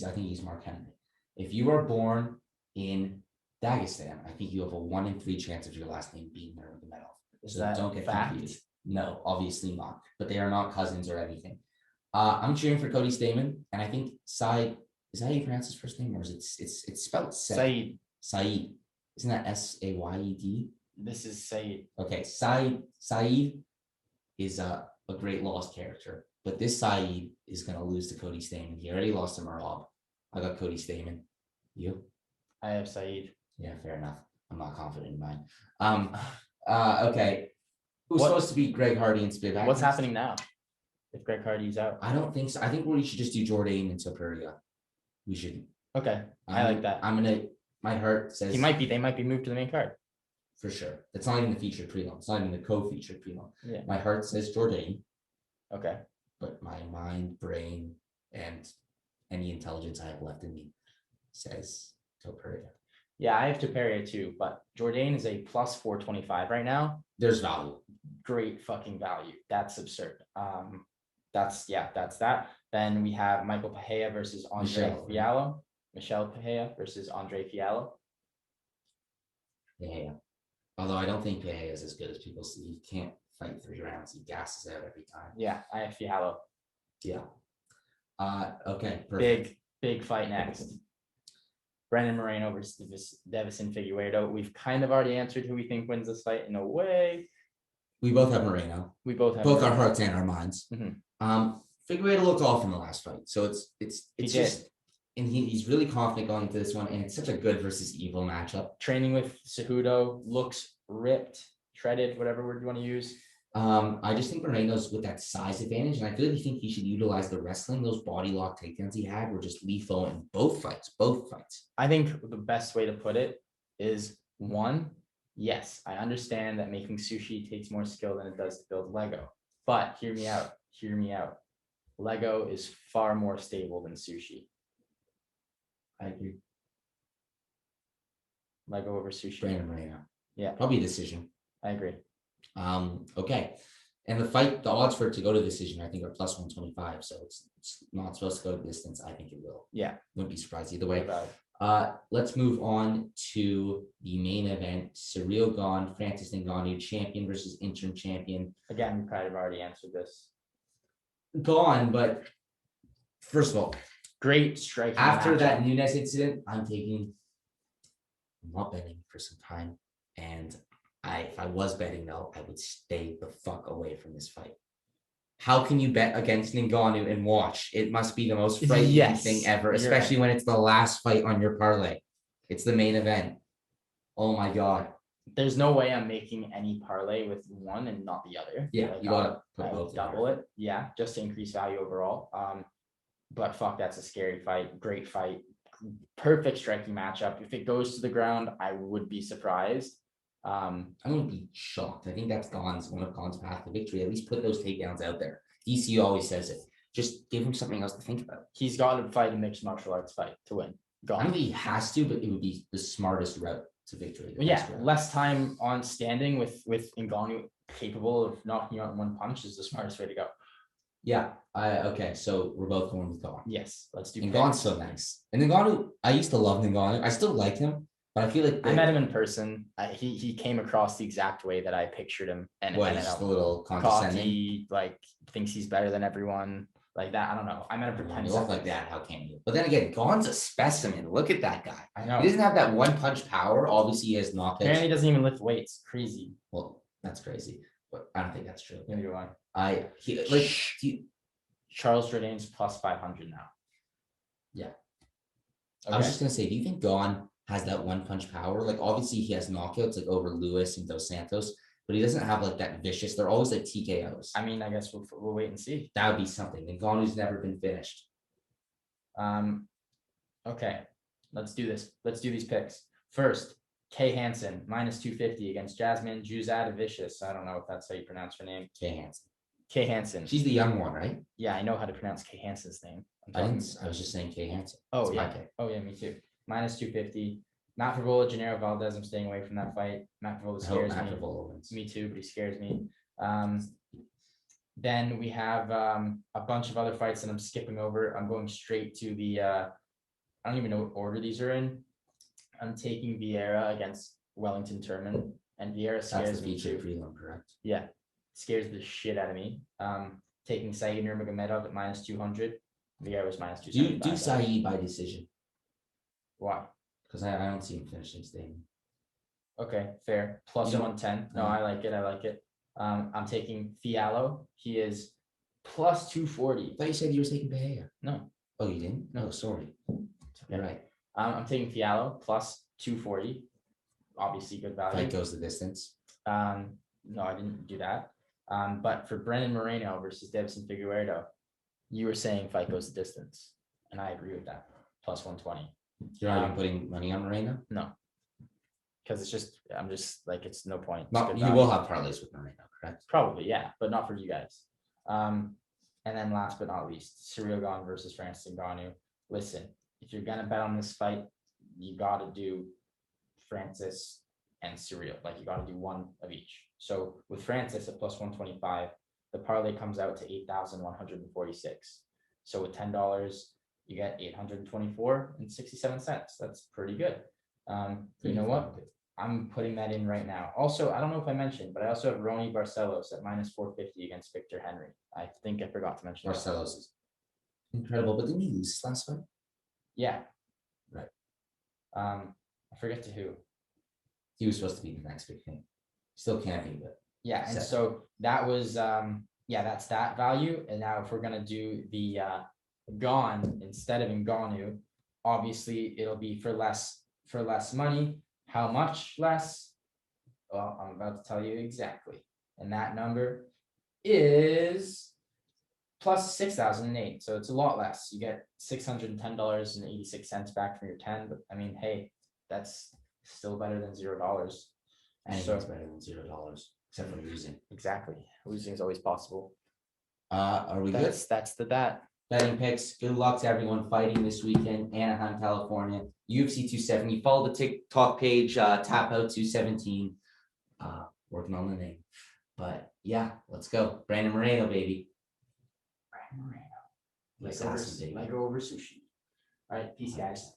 I think he's Mark Henry. If you are born in Dagestan, I think you have a 1 in 3 chance of your last name being Nurmagomedov. Is So that don't get fact? confused. No, obviously not. But they are not cousins or anything. I'm cheering for Cody Stamann, and I think Said. Is that how you pronounce his first name, or is it's spelled Said. Said. Isn't that Sayed? This is Said. Okay, Said is a great lost character, but this Said is going to lose to Cody Stamann. He already lost to Merab. I got Cody Stamann. You? I have Said. Yeah, fair enough. I'm not confident in mine. Okay. Who's supposed to beat Greg Hardy and Spivak? What's happening now? If Greg Hardy's out, I don't think so. I think we should just do Jourdain and Topuria. We should. Okay, I like that. My heart says They might be moved to the main card. For sure. It's not even the featured prelim. It's not even the co-featured prelim. Yeah. My heart says Jourdain. Okay. But my mind, brain, and any intelligence I have left in me says Topuria. Yeah, I have Topuria too, but Jourdain is a plus 425 right now. There's value. Great fucking value. That's absurd. That's that. Then we have Michael Pereira versus Andre Fiallo. Michelle Pereira versus Andre Fiallo. Yeah. Although I don't think Pereira is as good as people see. You can't fight 3 rounds. He gasses out every time. Yeah, I have Fialo. Yeah. Okay. Perfect. Big fight next. Brendan Moreno versus Davison Figueiredo. We've kind of already answered who we think wins this fight in a way. We both have Moreno. We both have both Moreno. our hearts and our minds. Figueiredo looked off in the last fight, so it's just, and he's really confident going into this one, and it's such a good versus evil matchup. Training with Cejudo, looks ripped, shredded, whatever word you want to use. I just think Moreno's with that size advantage, and I really think he should utilize the wrestling. Those body lock takedowns he had were just lethal in both fights. I think the best way to put it is, one, yes, I understand that making sushi takes more skill than it does to build Lego. But hear me out. Lego is far more stable than sushi. I agree. Lego over sushi. Brandon Moreno. Yeah. Probably a decision. I agree. Okay. And the odds for it to go to decision, I think, are plus 125. So it's not supposed to go to distance. I think it will. Yeah. Wouldn't be surprised either way. Let's move on to the main event. Ciryl Gane, Francis Ngannou, champion versus interim champion. Again, we kind of already answered this. Gone, but first of all, great striking. After that Nunes incident, I'm not betting for some time. And if I was betting though, I would stay the fuck away from this fight. How can you bet against Ngannou and watch? It must be the most frightening thing ever, especially when it's the last fight on your parlay. It's the main event. Oh my God. There's no way I'm making any parlay with one and not the other. Yeah, like, you gotta put both. Double it. Yeah, just to increase value overall. But fuck, that's a scary fight. Great fight. Perfect striking matchup. If it goes to the ground, I would be surprised. I wouldn't be shocked. I think that's one of Gane's path to victory. At least put those takedowns out there. DC always says it. Just give him something else to think about. He's got to fight a mixed martial arts fight to win. I don't think he has to, but it would be the smartest route to victory. Yeah, less time on standing with Ngannou capable of knocking you out in one punch is the smartest way to go. Yeah. Okay. So we're both going with Gane. Yes. Let's do. Ngannou's so nice. And Ngannou, I used to love Ngannou. I still like him. But I feel like I met him in person. He came across the exact way that I pictured him, and just a little condescending, cocky, like thinks he's better than everyone, like that. I don't know. I met him for 10 seconds. Look like that. How can you? But then again, Gane's a specimen. Look at that guy. I know he doesn't have that one punch power. Obviously, he has knockouts. Apparently, he doesn't even lift weights. Crazy. Well, that's crazy, but I don't think that's true. Neither do I. Charles Jourdain's plus 500 now. Yeah. Okay. I was just gonna say, do you think Gane has that one punch power? Like obviously he has knockouts like over Lewis and Dos Santos, but he doesn't have like that vicious. They're always like TKOs. I mean, I guess we'll wait and see. That would be something. And Ngannou's never been finished. Okay, let's do this. Let's do these picks. First, Kay Hansen minus 250 against Jasmine Juzadovicius. I don't know if that's how you pronounce her name. Kay Hansen. She's the young one, right? Yeah, I know how to pronounce Kay Hansen's name. I was just saying Kay Hansen. Oh yeah. Oh yeah, me too. Minus 250. Matt Favola, Gennaro Valdez. I'm staying away from that fight. Matt Favola scares me. Me too, but he scares me. Then we have a bunch of other fights that I'm skipping over. I'm going straight to the. I don't even know what order these are in. I'm taking Vieira against Wellington Turman, and Vieira scares me too. Prelim, correct? Yeah, scares the shit out of me. Taking Saeed Nurmagomedov at minus 200. Vieira was minus 275. Do Saeed by decision. Why? Because I don't see him finishing staying. Okay, fair. Plus 110. No, I like it. I'm taking Fialo. He is plus 240. I thought you said you were taking Bahia. No. Oh, you didn't? No, sorry. You're right. I'm taking Fialo plus 240. Obviously, good value. Fight goes the distance. No, I didn't do that. But for Brendan Moreno versus Davison Figueiredo, you were saying fight goes the distance, and I agree with that. Plus 120. You're not even putting money on Moreno? No. Because I'm just like, it's no point. You will have parlays with Moreno, correct? Probably, yeah, but not for you guys. And then last but not least, Ciryl Gane versus Francis Ngannou. Listen, if you're gonna bet on this fight, you got to do Francis and Ciryl. Like you got to do one of each. So with Francis at plus 125, the parlay comes out to 8,146. So with $10, you get 824 and 67 cents. That's pretty good. You know what? I'm putting that in right now. Also, I don't know if I mentioned, but I also have Ronnie Barcelos at -450 against Victor Henry. I think I forgot to mention that. Barcelos is incredible, but didn't he lose his last fight? Yeah. Right. I forget to who. He was supposed to be the next big thing. Still can't be, but Yeah, and Set. so that was yeah, that's that value. And now if we're gonna do the Gane instead of Ngannou, obviously it'll be for less money. How much less? Well, I'm about to tell you exactly. And that number is plus 6,008. So it's a lot less. You get $610.86 back from your 10. But I mean, hey, that's still better than $0. anything's better than $0, except for losing. Exactly. Losing is always possible. Are we good? That's that. Betting picks. Good luck to everyone fighting this weekend. Anaheim, California. UFC 270. Follow the TikTok page, Tap Out 217. Working on the name. But yeah, let's go. Brandon Moreno, baby. Brandon Moreno. Assassin, baby. Lego over sushi. All right, peace, guys.